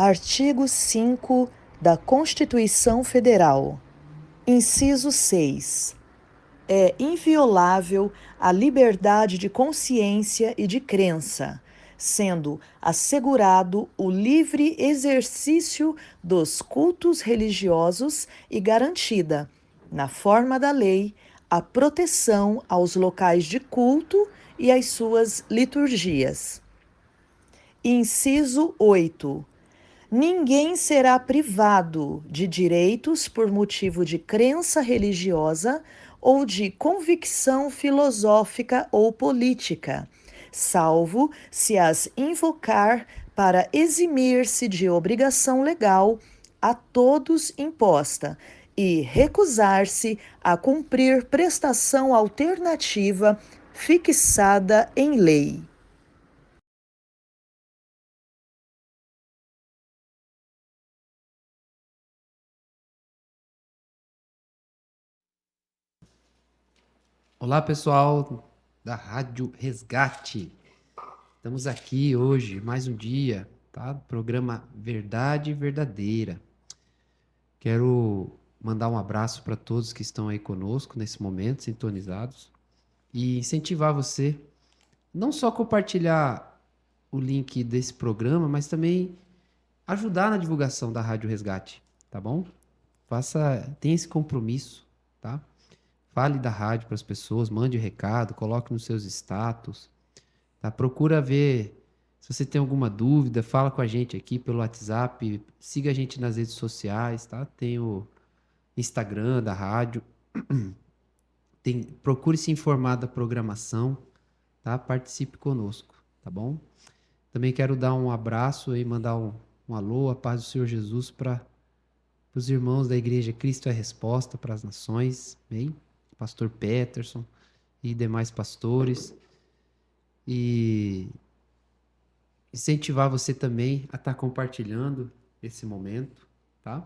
Artigo 5 da Constituição Federal. Inciso 6. É inviolável a liberdade de consciência e de crença, sendo assegurado o livre exercício dos cultos religiosos e garantida, na forma da lei, a proteção aos locais de culto e às suas liturgias. Inciso 8. Ninguém será privado de direitos por motivo de crença religiosa ou de convicção filosófica ou política, salvo se as invocar para eximir-se de obrigação legal a todos imposta e recusar-se a cumprir prestação alternativa fixada em lei. Olá, pessoal da Rádio Resgate. Estamos aqui hoje, mais um dia, tá? Programa Verdade Verdadeira. Quero mandar um abraço para todos que estão aí conosco nesse momento, sintonizados, e incentivar você não só compartilhar o link desse programa, mas também ajudar na divulgação da Rádio Resgate, tá bom? Tenha esse compromisso, tá? Fale da rádio para as pessoas, mande recado, coloque nos seus status, tá? Procura ver se você tem alguma dúvida, fala com a gente aqui pelo WhatsApp, siga a gente nas redes sociais, tá? Tem o Instagram da rádio, procure se informar da programação, tá? Participe conosco, tá bom? Também quero dar um abraço e mandar um alô, a paz do Senhor Jesus para os irmãos da Igreja Cristo é a Resposta para as Nações, bem? Pastor Peterson e demais pastores. E incentivar você também a estar compartilhando esse momento, tá?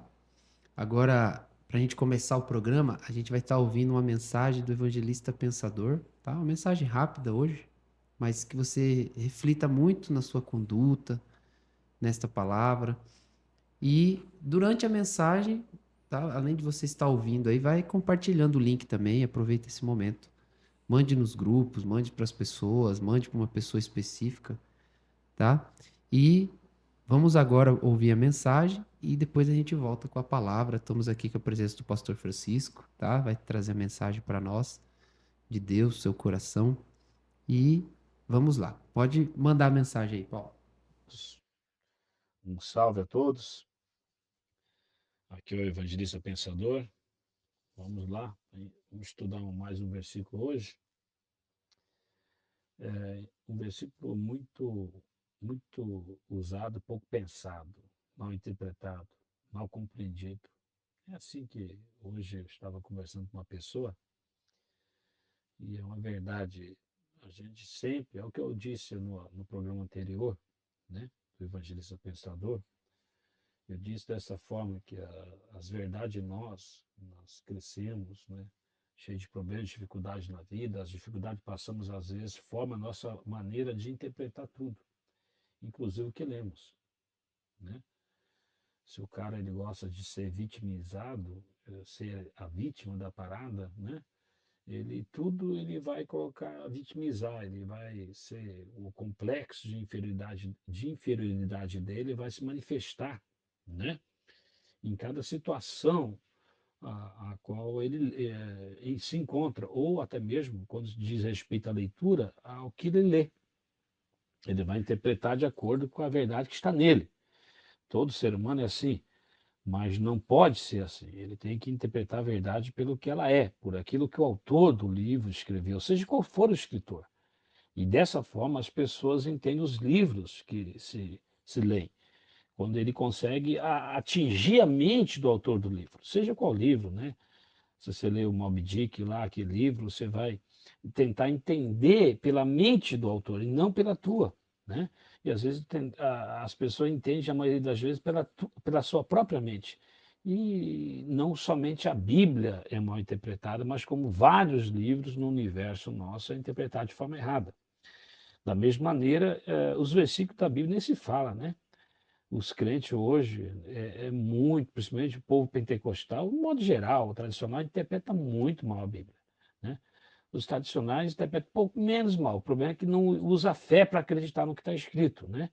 Agora, para a gente começar o programa, a gente vai estar ouvindo uma mensagem do evangelista pensador, tá? Uma mensagem rápida hoje, mas que você reflita muito na sua conduta, nesta palavra. E durante a mensagem, tá? Além de você estar ouvindo aí, vai compartilhando o link também, aproveita esse momento. Mande nos grupos, mande para as pessoas, mande para uma pessoa específica, tá? E vamos agora ouvir a mensagem e depois a gente volta com a palavra. Estamos aqui com a presença do pastor Francisco, tá? Vai trazer a mensagem para nós de Deus, seu coração. E vamos lá. Pode mandar a mensagem aí, Paulo. Um salve a todos. Aqui é o Evangelista Pensador. Vamos lá. Vamos estudar mais um versículo hoje. Um versículo muito usado, pouco pensado, mal interpretado, mal compreendido. É assim que hoje eu estava conversando com uma pessoa e é uma verdade. A gente sempre, é o que eu disse no programa anterior, né, do Evangelista Pensador. Eu disse dessa forma que as verdades nós crescemos, né? Cheio de problemas, dificuldades na vida, as dificuldades que passamos às vezes formam a nossa maneira de interpretar tudo, inclusive o que lemos, né? Se o cara ele gosta de ser vitimizado, ser a vítima da parada, né? Ele vai colocar vitimizar, ele vai ser o complexo de inferioridade dele vai se manifestar, né? Em cada situação a qual ele se encontra, ou até mesmo, quando diz respeito à leitura, ao que ele lê. Ele vai interpretar de acordo com a verdade que está nele. Todo ser humano é assim, mas não pode ser assim. Ele tem que interpretar a verdade pelo que ela é, por aquilo que o autor do livro escreveu, seja qual for o escritor. E dessa forma as pessoas entendem os livros que se leem quando ele consegue atingir a mente do autor do livro, seja qual livro, né? Se você lê o Moby Dick lá, aquele livro, você vai tentar entender pela mente do autor e não pela tua, né? E às vezes as pessoas entendem, a maioria das vezes, pela sua própria mente. E não somente a Bíblia é mal interpretada, mas como vários livros no universo nosso é interpretado de forma errada. Da mesma maneira, os versículos da Bíblia nem se fala, né? os crentes hoje, muito, principalmente o povo pentecostal, no modo geral, o tradicional, interpreta muito mal a Bíblia, né? Os tradicionais interpretam um pouco menos mal. O problema é que não usa a fé para acreditar no que está escrito, né?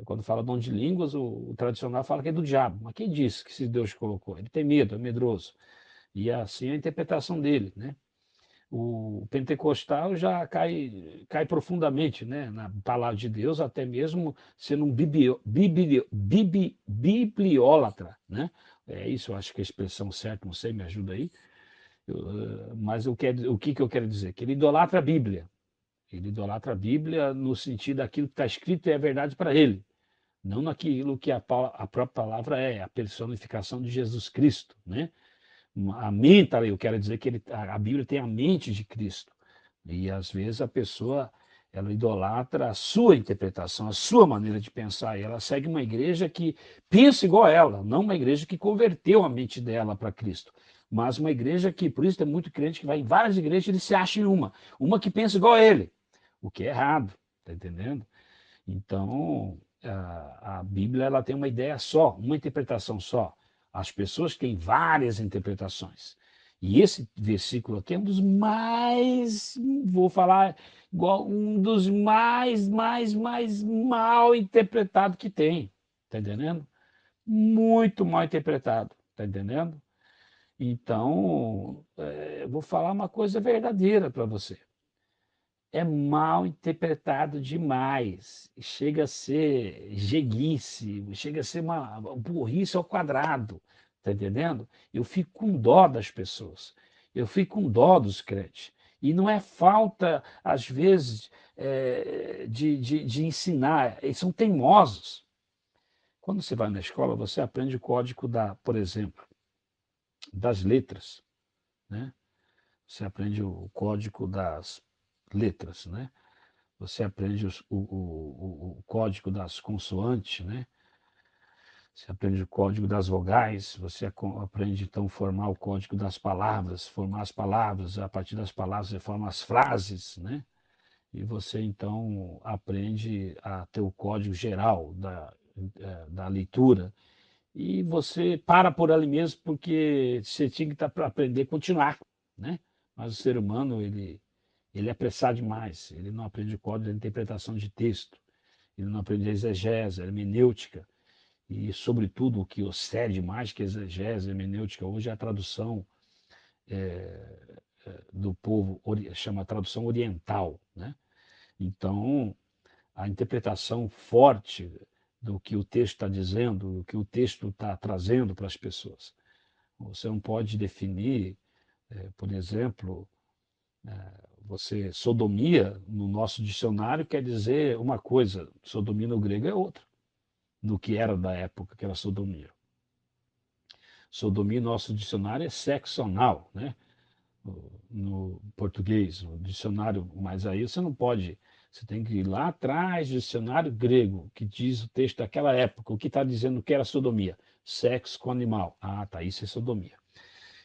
Quando fala dom de línguas, o tradicional fala que é do diabo. Mas quem disse que se Deus colocou? Ele tem medo, é medroso. E assim é a interpretação dele, né? O pentecostal já cai profundamente, né, na palavra de Deus, até mesmo sendo um bibliólatra, né? É isso, eu acho que é a expressão certa, não sei, me ajuda aí. Mas o que eu quero dizer? Que ele idolatra a Bíblia. Ele idolatra a Bíblia no sentido daquilo que está escrito e é verdade para ele, não naquilo que a própria palavra é, a personificação de Jesus Cristo, né? A mente, eu quero dizer que a Bíblia tem a mente de Cristo. E às vezes a pessoa ela idolatra a sua interpretação, a sua maneira de pensar. E ela segue uma igreja que pensa igual a ela, não uma igreja que converteu a mente dela para Cristo, mas uma igreja que, por isso tem muito crente que vai em várias igrejas e ele se acha em uma que pensa igual a ele, o que é errado, tá entendendo? Então, a Bíblia ela tem uma ideia só, uma interpretação só. As pessoas têm várias interpretações. E esse versículo aqui é um dos mais, vou falar, igual um dos mais mal interpretados que tem. Está entendendo? Muito mal interpretado. Está entendendo? Então, vou falar uma coisa verdadeira para você. É mal interpretado demais, chega a ser jeguice, chega a ser uma burrice ao quadrado, tá entendendo? Eu fico com dó das pessoas, eu fico com dó dos crentes. E não é falta, às vezes, de ensinar, eles são teimosos. Quando você vai na escola, você aprende o código por exemplo, das letras, né? Você aprende o código das letras, né? Você aprende o código das consoantes, né? Você aprende o código das vogais, você aprende então a formar o código das palavras, formar as palavras, a partir das palavras você forma as frases, né? E você então aprende a ter o código geral da leitura. E você para por ali mesmo porque você tinha que estar para aprender a continuar, né? Mas o ser humano, ele é apressado demais, ele não aprende o código da interpretação de texto, ele não aprende a exegese, a hermenêutica, e, sobretudo, o que excede mais que a exegese, a hermenêutica, hoje é a tradução do povo, chama tradução oriental, né? Então, a interpretação forte do que o texto está dizendo, do que o texto está trazendo para as pessoas. Você não pode definir, por exemplo, sodomia, no nosso dicionário, quer dizer uma coisa, sodomia no grego é outra, no que era da época, que era sodomia. Sodomia, no nosso dicionário, é sexo anal, né? No português, no dicionário, mas aí você não pode, você tem que ir lá atrás, dicionário grego, que diz o texto daquela época, o que está dizendo que era sodomia? Sexo com animal. Ah, tá, isso é sodomia.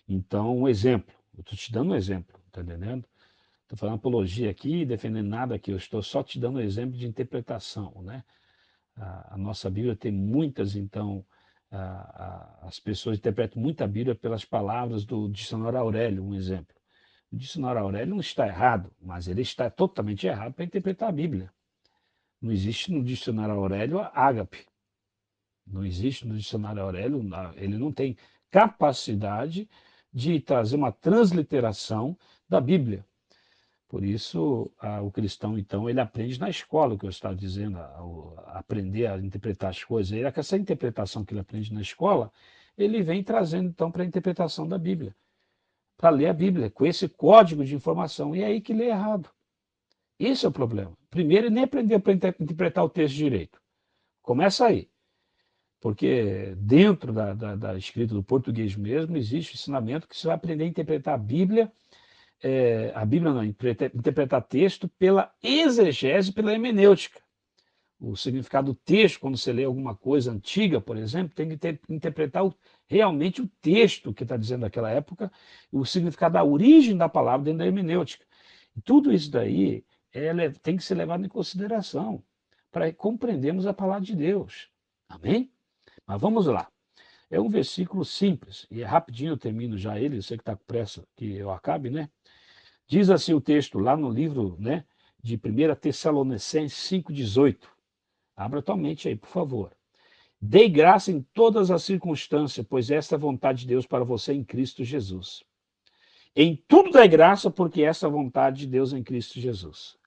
Então, um exemplo, eu estou te dando um exemplo, está entendendo? Estou falando apologia aqui, defendendo nada aqui, eu estou só te dando um exemplo de interpretação, né? A nossa Bíblia tem muitas, então, as pessoas interpretam muito a Bíblia pelas palavras do dicionário Aurélio, um exemplo. O dicionário Aurélio não está errado, mas ele está totalmente errado para interpretar a Bíblia. Não existe no dicionário Aurélio ágape. Não existe no dicionário Aurélio, ele não tem capacidade de trazer uma transliteração da Bíblia. Por isso, o cristão, então, ele aprende na escola, o que eu estava dizendo, aprender a interpretar as coisas. E essa interpretação que ele aprende na escola, ele vem trazendo, então, para a interpretação da Bíblia, para ler a Bíblia, com esse código de informação. E é aí que lê errado. Esse é o problema. Primeiro, ele nem aprendeu para interpretar o texto direito. Começa aí. Porque dentro da escrita do português mesmo, existe o ensinamento que você vai aprender a interpretar a Bíblia não, interpretar texto pela exegese, pela hermenêutica. O significado do texto, quando você lê alguma coisa antiga, por exemplo, tem que interpretar realmente o texto que está dizendo naquela época, o significado da origem da palavra dentro da hermenêutica. E tudo isso daí tem que ser levado em consideração para compreendermos a palavra de Deus. Amém? Mas vamos lá. É um versículo simples, e é rapidinho eu termino já ele, eu sei que está com pressa que eu acabe, né? Diz assim o texto lá no livro, né, de 1 Tessalonicenses 5,18. Abra tua mente aí, por favor. Dei graça em todas as circunstâncias, pois esta é a vontade de Deus para você em Cristo Jesus. Em tudo dai graça, porque esta é a vontade de Deus em Cristo Jesus.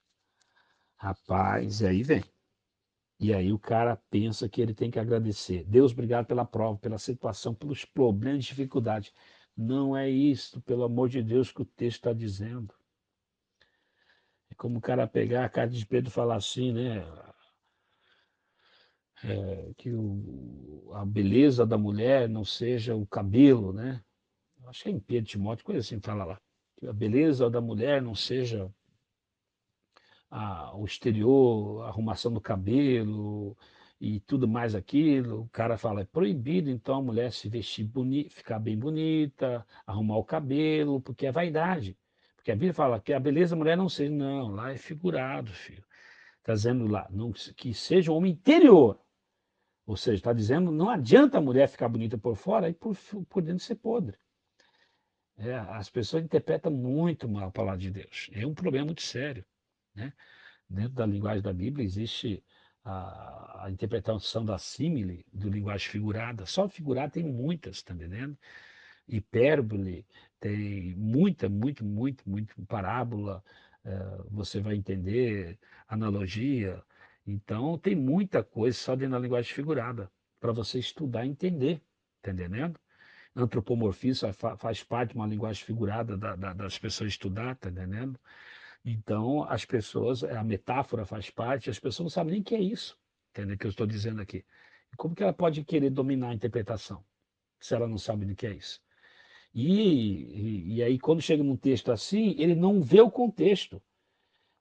Rapaz, e aí vem. E aí o cara pensa que ele tem que agradecer. Deus, obrigado pela prova, pela situação, pelos problemas, dificuldades. Não é isso, pelo amor de Deus, que o texto está dizendo. É como o cara pegar a carta de Pedro e falar assim, né? Que a beleza da mulher não seja o cabelo, né? Acho que é em Pedro Timóteo, coisa assim, fala lá. Que a beleza da mulher não seja o exterior, a arrumação do cabelo e tudo mais aquilo. O cara fala, é proibido então a mulher se vestir bonita, ficar bem bonita, arrumar o cabelo, porque é vaidade. Porque a Bíblia fala que a beleza da mulher não seja, não, lá é figurado, filho. Está dizendo lá, não, que seja um homem interior. Ou seja, está dizendo, não adianta a mulher ficar bonita por fora e por dentro ser podre. As pessoas interpretam muito mal a palavra de Deus. É um problema muito sério, né? Dentro da linguagem da Bíblia existe a interpretação da símile, do linguagem figurada. Só figurada tem muitas, está entendendo? Hipérbole, tem muito parábola, você vai entender, analogia. Então, tem muita coisa só dentro da linguagem figurada, para você estudar e entender, está entendendo? Antropomorfismo faz parte de uma linguagem figurada das pessoas estudar, está entendendo? Então, as pessoas, a metáfora faz parte, as pessoas não sabem nem o que é isso, entendeu? Que eu estou dizendo aqui. Como que ela pode querer dominar a interpretação, se ela não sabe do que é isso? E aí, quando chega num texto assim, ele não vê o contexto.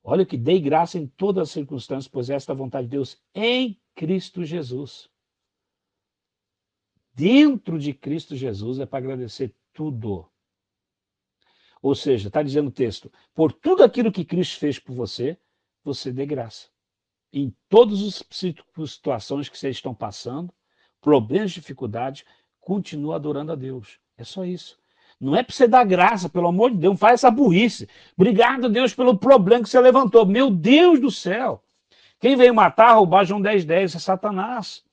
Olha que dei graça em todas as circunstâncias, pois esta é a vontade de Deus em Cristo Jesus. Dentro de Cristo Jesus é para agradecer tudo. Ou seja, está dizendo o texto, por tudo aquilo que Cristo fez por você, você dê graça. Em todas as situações que vocês estão passando, problemas, dificuldades, continua adorando a Deus. É só isso. Não é para você dar graça, pelo amor de Deus, não faz essa burrice. Obrigado, Deus, pelo problema que você levantou. Meu Deus do céu. Quem veio matar, roubar João 10,10 é Satanás.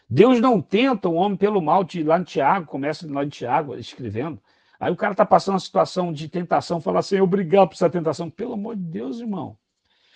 Deus não tenta o homem pelo mal, lá em Tiago, começa lá em Tiago escrevendo. Aí o cara está passando uma situação de tentação, fala assim, obrigado por essa tentação. Pelo amor de Deus, irmão.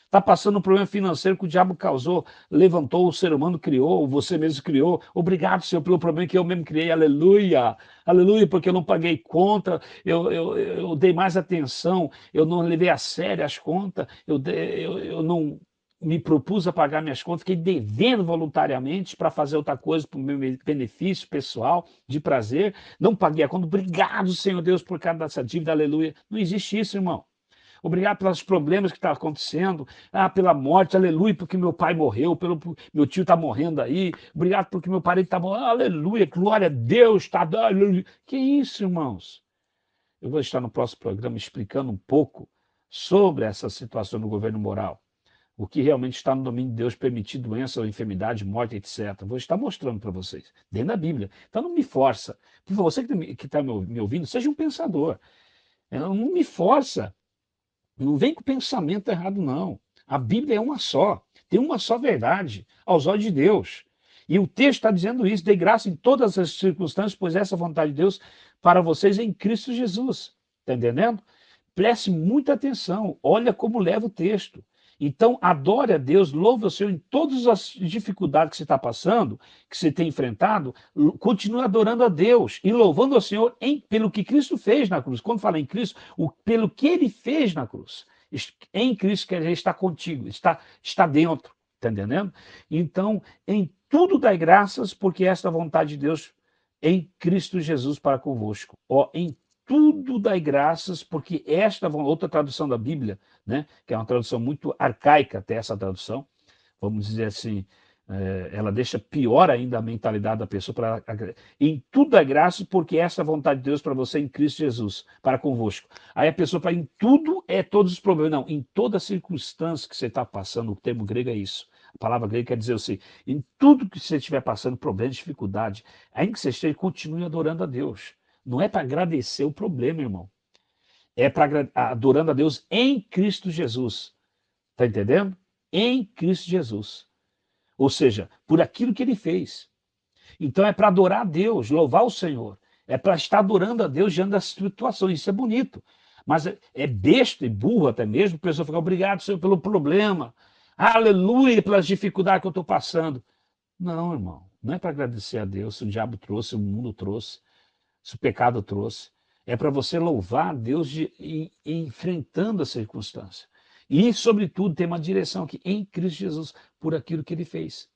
Está passando um problema financeiro que o diabo causou, levantou, o ser humano criou, você mesmo criou. Obrigado, Senhor, pelo problema que eu mesmo criei. Aleluia, aleluia, porque eu não paguei conta, eu dei mais atenção, eu não levei a sério as contas, eu não me propus a pagar minhas contas, fiquei devendo voluntariamente para fazer outra coisa para o meu benefício pessoal, de prazer. Não paguei a conta. Obrigado, Senhor Deus, por causa dessa dívida. Aleluia. Não existe isso, irmão. Obrigado pelos problemas que estão acontecendo. Pela morte, aleluia, porque meu pai morreu, meu tio está morrendo aí. Obrigado porque meu parente está morrendo. Aleluia, glória a Deus. Aleluia. Que isso, irmãos? Eu vou estar no próximo programa explicando um pouco sobre essa situação no governo moral. O que realmente está no domínio de Deus, permitir doença, enfermidade, morte, etc. Vou estar mostrando para vocês, dentro da Bíblia. Então não me força. Por favor, você que está me ouvindo, seja um pensador. Não me força. Não vem com pensamento errado, não. A Bíblia é uma só. Tem uma só verdade, aos olhos de Deus. E o texto está dizendo isso, dê graça em todas as circunstâncias, pois essa é a vontade de Deus para vocês em Cristo Jesus. Está entendendo? Preste muita atenção, olha como leva o texto. Então, adore a Deus, louve o Senhor em todas as dificuldades que você está passando, que você tem enfrentado, continue adorando a Deus e louvando ao Senhor pelo que Cristo fez na cruz. Quando fala em Cristo, pelo que Ele fez na cruz. Em Cristo quer dizer está contigo, está dentro, está entendendo? Então, em tudo dai graças, porque esta é a vontade de Deus em Cristo Jesus para convosco. Em tudo dai graças, porque esta outra tradução da Bíblia, né, que é uma tradução muito arcaica até essa tradução, vamos dizer assim, ela deixa pior ainda a mentalidade da pessoa. Em tudo dai graças, porque essa é a vontade de Deus para você em Cristo Jesus, para convosco. Aí a pessoa fala, em tudo é todos os problemas. Não, em toda circunstância que você está passando, o termo grego é isso. A palavra grega quer dizer assim, em tudo que você estiver passando, problema, dificuldade, ainda que você esteja, continue adorando a Deus. Não é para agradecer o problema, irmão. É para adorando a Deus em Cristo Jesus. Está entendendo? Em Cristo Jesus. Ou seja, por aquilo que ele fez. Então é para adorar a Deus, louvar o Senhor. É para estar adorando a Deus diante das situações. Isso é bonito. Mas é besta e burro até mesmo, a pessoa ficar obrigado, Senhor, pelo problema. Aleluia, pelas dificuldades que eu estou passando. Não, irmão. Não é para agradecer a Deus se o diabo trouxe, se o mundo trouxe, se o pecado trouxe. É para você louvar a Deus enfrentando a circunstância. E, sobretudo, ter uma direção aqui em Cristo Jesus por aquilo que ele fez.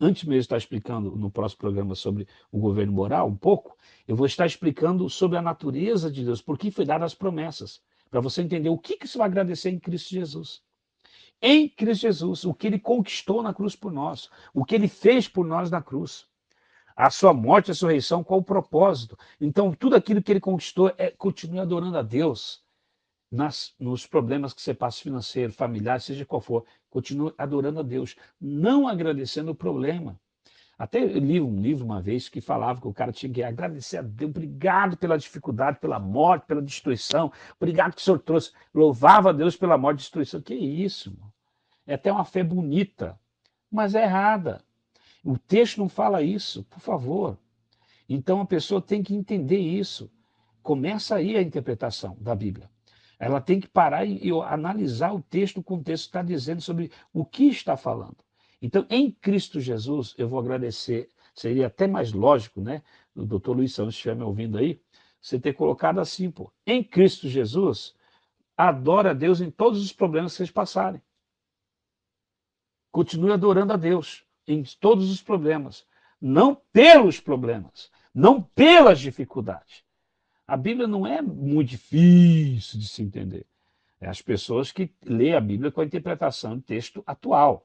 Antes mesmo de estar explicando no próximo programa sobre o governo moral, um pouco, eu vou estar explicando sobre a natureza de Deus, por que foi dadas as promessas, para você entender o que você vai agradecer em Cristo Jesus. Em Cristo Jesus, o que ele conquistou na cruz por nós, o que ele fez por nós na cruz. A sua morte e a sua ressurreição, qual o propósito? Então, tudo aquilo que ele conquistou continue adorando a Deus. Nos problemas que você passa financeiro, familiar, seja qual for, continue adorando a Deus, não agradecendo o problema. Até eu li um livro uma vez que falava que o cara tinha que agradecer a Deus, obrigado pela dificuldade, pela morte, pela destruição, obrigado que o Senhor trouxe, louvava a Deus pela morte e destruição. Que isso, irmão? É até uma fé bonita, mas é errada. O texto não fala isso, por favor. Então a pessoa tem que entender isso. Começa aí a interpretação da Bíblia. Ela tem que parar e analisar o texto, o contexto está dizendo sobre o que está falando. Então, em Cristo Jesus, eu vou agradecer. Seria até mais lógico, né? O doutor Luiz Santos, se estiver me ouvindo aí, você ter colocado assim, pô. Em Cristo Jesus, adora a Deus em todos os problemas que vocês passarem. Continue adorando a Deus em todos os problemas. Não pelos problemas, não pelas dificuldades. A Bíblia não é muito difícil de se entender. É as pessoas que lêem a Bíblia com a interpretação de texto atual.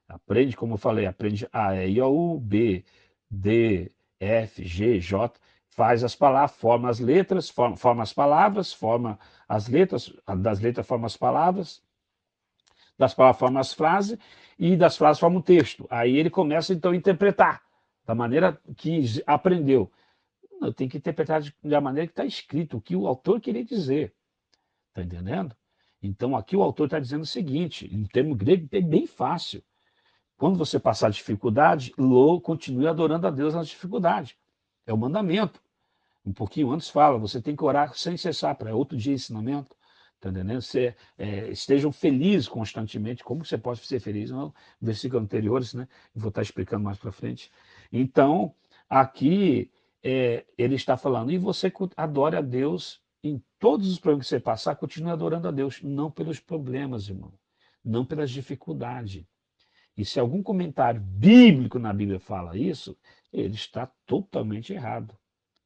Aprende, como eu falei, aprende A, E, I, O, U, B, D, F, G, J, faz as palavras, forma as letras, forma as palavras, forma as letras, das letras forma as palavras, das palavras forma as frases e das frases forma o texto. Aí ele começa então a interpretar da maneira que aprendeu. Eu tenho que interpretar da maneira que está escrito, o que o autor queria dizer. Está entendendo? Então, aqui o autor está dizendo o seguinte, em termo grego, é bem fácil. Quando você passar dificuldade, continue adorando a Deus nas dificuldades. É o mandamento. Um pouquinho antes fala, você tem que orar sem cessar, para outro dia ensinamento. Está entendendo? Estejam felizes constantemente. Como você pode ser feliz? No versículo anteriores, né? Eu vou estar explicando mais para frente. Então, aqui ele está falando, e você adore a Deus em todos os problemas que você passar, continue adorando a Deus, não pelos problemas, irmão, não pelas dificuldades. E se algum comentário bíblico na Bíblia fala isso, ele está totalmente errado.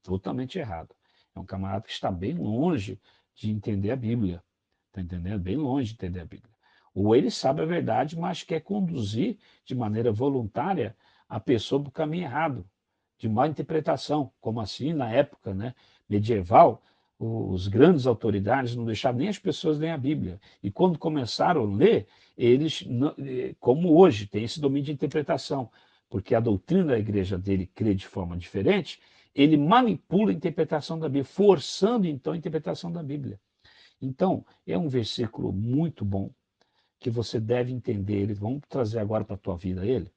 Totalmente errado. É um camarada que está bem longe de entender a Bíblia. Está entendendo? Bem longe de entender a Bíblia. Ou ele sabe a verdade, mas quer conduzir de maneira voluntária a pessoa para o caminho errado, de má interpretação. Como assim, na época, né, medieval, os grandes autoridades não deixavam nem as pessoas lerem a Bíblia. E quando começaram a ler, eles, como hoje, tem esse domínio de interpretação, porque a doutrina da igreja dele crê de forma diferente, ele manipula a interpretação da Bíblia, forçando então a interpretação da Bíblia. Então, é um versículo muito bom, que você deve entender ele. Vamos trazer agora para a tua vida ele.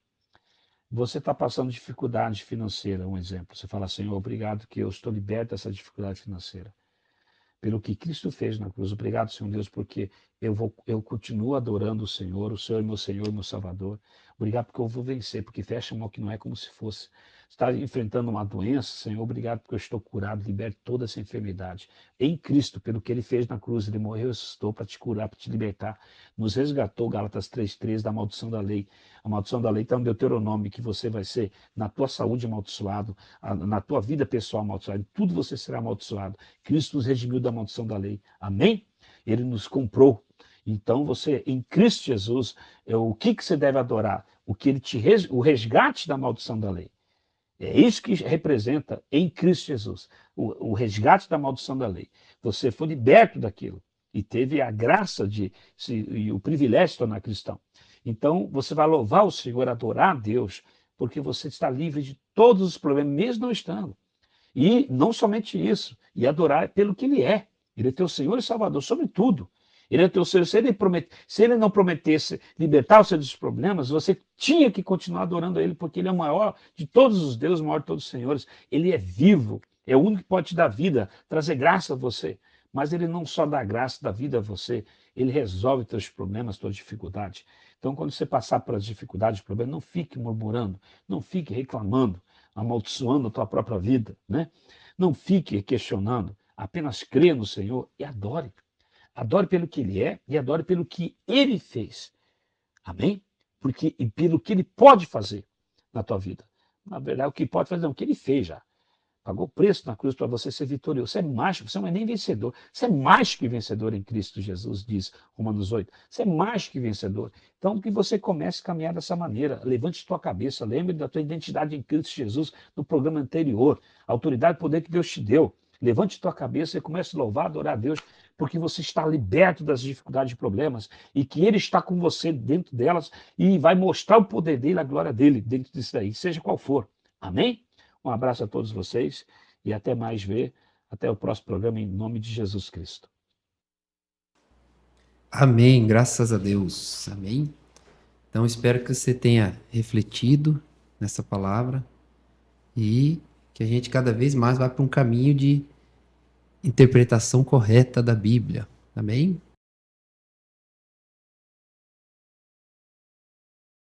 Você está passando dificuldade financeira, um exemplo. Você fala, Senhor, obrigado que eu estou liberto dessa dificuldade financeira. Pelo que Cristo fez na cruz. Obrigado, Senhor Deus, porque eu continuo adorando o Senhor é meu Senhor, meu Salvador. Obrigado porque eu vou vencer, porque fecha mal que não é como se fosse. Está enfrentando uma doença, Senhor, obrigado porque eu estou curado, liberto toda essa enfermidade. Em Cristo, pelo que ele fez na cruz, ele morreu e ressuscitou para te curar, para te libertar. Nos resgatou, Gálatas 3,3, da maldição da lei. A maldição da lei está no Deuteronômio, que você vai ser, na tua saúde, amaldiçoado, na tua vida pessoal, amaldiçoado, em tudo você será amaldiçoado. Cristo nos redimiu da maldição da lei. Amém? Ele nos comprou. Então, você, em Cristo Jesus, o que você deve adorar? O resgate da maldição da lei. É isso que representa em Cristo Jesus, o resgate da maldição da lei. Você foi liberto daquilo e teve a graça e o privilégio de se tornar cristão. Então, você vai louvar o Senhor, adorar a Deus, porque você está livre de todos os problemas, mesmo não estando. E não somente isso, e adorar pelo que Ele é. Ele é teu Senhor e Salvador, sobretudo. Ele é teu Senhor. Se ele não prometesse libertar você dos problemas, você tinha que continuar adorando a Ele, porque Ele é o maior de todos os deuses, o maior de todos os senhores. Ele é vivo, é o único que pode te dar vida, trazer graça a você. Mas Ele não só dá graça, dá vida a você, Ele resolve teus problemas, tuas dificuldades. Então, quando você passar pelas dificuldades, problemas, não fique murmurando, não fique reclamando, amaldiçoando a tua própria vida, né? Não fique questionando, apenas crê no Senhor e adore. Adore pelo que Ele é e adore pelo que Ele fez. Amém? E pelo que Ele pode fazer na tua vida. Na verdade, o que pode fazer, não, o que Ele fez já. Pagou o preço na cruz para você ser vitorioso. Você é mais, você não é nem vencedor. Você é mais que vencedor em Cristo Jesus, diz Romanos 8. Você é mais que vencedor. Então, que você comece a caminhar dessa maneira. Levante tua cabeça. Lembre da tua identidade em Cristo Jesus no programa anterior. A autoridade e poder que Deus te deu. Levante tua cabeça e comece a louvar, adorar a Deus, porque você está liberto das dificuldades e problemas e que Ele está com você dentro delas e vai mostrar o poder dele, a glória dele dentro disso daí, seja qual for. Amém? Um abraço a todos vocês e até mais ver. Até o próximo programa em nome de Jesus Cristo. Amém, graças a Deus. Amém. Então espero que você tenha refletido nessa palavra e que a gente cada vez mais vá para um caminho de interpretação correta da Bíblia. Amém?